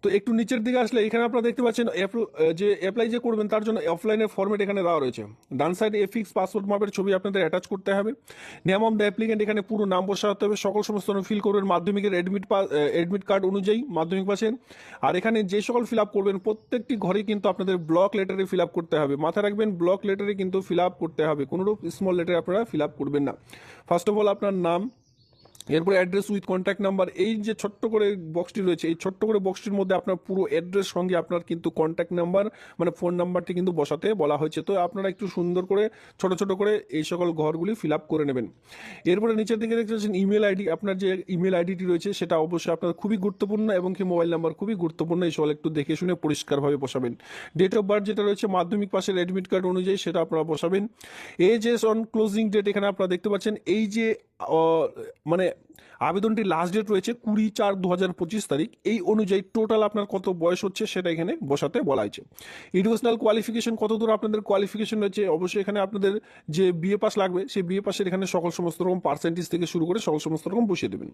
তো একটু নিচের দিকে আসলে এখানে আপনারা দেখতে পাচ্ছেন যে অ্যাপ্লাই যে করবেন তার জন্য অফলাইনের ফরম্যাট এখানে দেওয়া রয়েছে। ডান সাইডে এফিক্স পাসপোর্ট মাপের ছবি আপনাদের অ্যাটাচ করতে হবে। নেম অফ দ্য অ্যাপ্লিকেন্ট, এখানে পুরো নাম বসাতে হবে, সকল সমস্ত ফিল করবেন মাধ্যমিকের অ্যাডমিট কার্ড অনুযায়ী মাধ্যমিক পাশের। আর এখানে যে সকল ফিল আপ করবেন প্রত্যেকটি ঘরে কিন্তু আপনাদের ব্লক লেটারে ফিল আপ করতে হবে। মাথায় রাখবেন ব্লক লেটারে কিন্তু ফিল আপ করতে হবে, কোনোরূপ স্মল লেটারে আপনারা ফিল আপ করবেন না। ফার্স্ট অফ অল আপনার নাম, এরপরে অ্যাড্রেস উইথ কন্ট্যাক্ট নাম্বার। এই যে ছোট্ট করে বক্সটি রয়েছে, এই ছোট্ট করে বক্সটির মধ্যে আপনার পুরো অ্যাড্রেস সঙ্গে আপনার কিন্তু কন্ট্যাক্ট নাম্বার মানে ফোন নাম্বারটি কিন্তু বসাতে বলা হয়েছে। তো আপনারা একটু সুন্দর করে ছোট ছোট করে এই সকল ঘরগুলি ফিল আপ করে নেবেন। এরপরে নিচের দিকে দেখতে পাচ্ছেন ইমেল আইডি। আপনার যে ইমেল আইডিটি রয়েছে সেটা অবশ্যই আপনার খুবই গুরুত্বপূর্ণ, এবং কি মোবাইল নাম্বার খুবই গুরুত্বপূর্ণ। এই সকল একটু দেখে শুনে পরিষ্কারভাবে বসাবেন। ডেট অফ বার্থ যেটা রয়েছে মাধ্যমিক পাশের অ্যাডমিট কার্ড অনুযায়ী সেটা আপনারা বসাবেন। Age as on closing date, এখানে আপনারা দেখতে পাচ্ছেন এই যে মানে আবেদনটি লাস্ট ডেট রয়েছে 20/4/2025 তারিখ, এই অনুযায়ী টোটাল আপনার কত বয়স হচ্ছে সেটা এখানে বসাতে বলা হয়েছে। এডুকেশনাল কোয়ালিফিকেশন কত দূর আপনাদের কোয়ালিফিকেশন রয়েছে, অবশ্যই এখানে আপনাদের যে বিএ পাস লাগবে সেই বিএ পাসের এখানে সকল সমস্ত রকম পার্সেন্টেজ থেকে শুরু করে সকল সমস্ত রকম বসিয়ে দেবেন।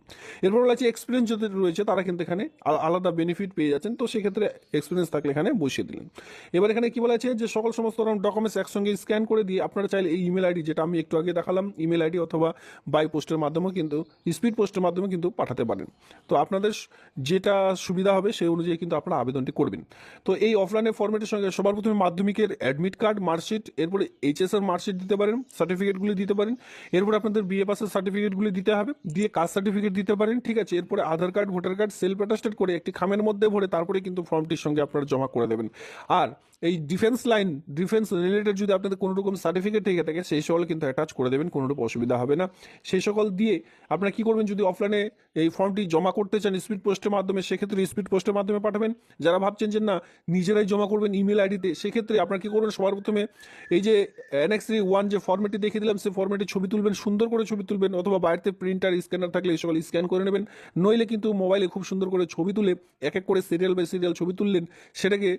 এরপর বলা আছে এক্সপিরিয়েন্স যাদের রয়েছে তারা কিন্তু এখানে আলাদা বেনিফিট পেয়ে যাচ্ছেন, তো সেক্ষেত্রে এক্সপিরিয়েন্স থাকলে এখানে বসিয়ে দিলেন। এবার এখানে কি বলা আছে যে সকল সমস্ত রকম ডকুমেন্টস একসঙ্গে স্ক্যান করে দিয়ে আপনারা চাইলে এই ইমেল আইডি যেটা আমি একটু আগে দেখালাম ইমেল আইডি অথবা বাই পোস্টের মাধ্যমেও কিন্তু স্পিড পোস্টের মাধ্যমে কিন্তু পাঠাতে পারেন। তো আপনাদের যেটা সুবিধা হবে সেই অনুযায়ী কিন্তু আপনারা আবেদনটি করবেন। তো এই অফলাইনের ফরম্যাটের সঙ্গে সবার প্রথমে মাধ্যমিকের অ্যাডমিট কার্ড, মার্কশিট, এরপরে এইচএসএর মার্কশিট দিতে পারেন, সার্টিফিকেটগুলি দিতে পারেন। এরপরে আপনাদের বিএ পাসের সার্টিফিকেটগুলি দিতে হবে, দিয়ে কাস্ট সার্টিফিকেট দিতে পারেন, ঠিক আছে। এরপরে Aadhaar card, voter card self attested করে একটি খামের মধ্যে ভরে তারপরে কিন্তু ফর্মটির সঙ্গে আপনারা জমা করে দেবেন। আর এই ডিফেন্স রিলেটেড যদি আপনাদের কোনো রকম সার্টিফিকেট থেকে থাকে সেই সকল কিন্তু অ্যাটাচ করে দেবেন, কোনো রকম অসুবিধা হবে না। সেই সকল দিয়ে আপনারা কি করবেন, যদি অফলাইনে এই ফর্মটি জমা করতে চান স্পিড পোস্টের মাধ্যমে সেক্ষেত্রে স্পিড পোস্টের মাধ্যমে পাঠাবেন। যারা ভাবছেন যে না নিজেরাই জমা করবেন ইমেল আইডিতে, সেক্ষেত্রে আপনারা কি করবেন, সবার প্রথমে এই যে NX 1 যে ফর্মেটটি দেখে দিলাম সেই ফর্মেটে ছবি তুলবেন, সুন্দর করে ছবি তুলবেন, অথবা বাইরেতে প্রিন্টার স্ক্যানার থাকলে এই সকল স্ক্যান করে নেবেন। নইলে কিন্তু মোবাইলে খুব সুন্দর করে ছবি তুলে এক এক করে সিরিয়াল বাই সিরিয়াল ছবি তুললেন, সেটাকে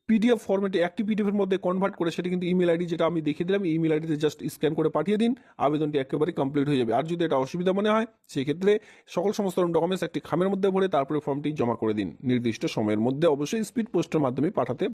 পিডিএফ ফরম্যাটে একটি পিডিএফের মধ্যে কনভার্ট করে সেটা কিন্তু ইমেল আইডি যেটা আমি দেখিয়ে দিলাম এই ইমেল আইডিতে জাস্ট স্ক্যান করে পাঠিয়ে দিন, আবেদনটি একেবারে কমপ্লিট হয়ে যাবে। আর যদি এটা অসুবিধা মনে হয় সেক্ষেত্রে সকল সমস্ত ডকুমেন্টস একটি খামের মধ্যে ভরে তারপরে ফর্মটি জমা করে দিন, নির্দিষ্ট সময়ের মধ্যে অবশ্যই স্পিড পোস্টের মাধ্যমে পাঠাতে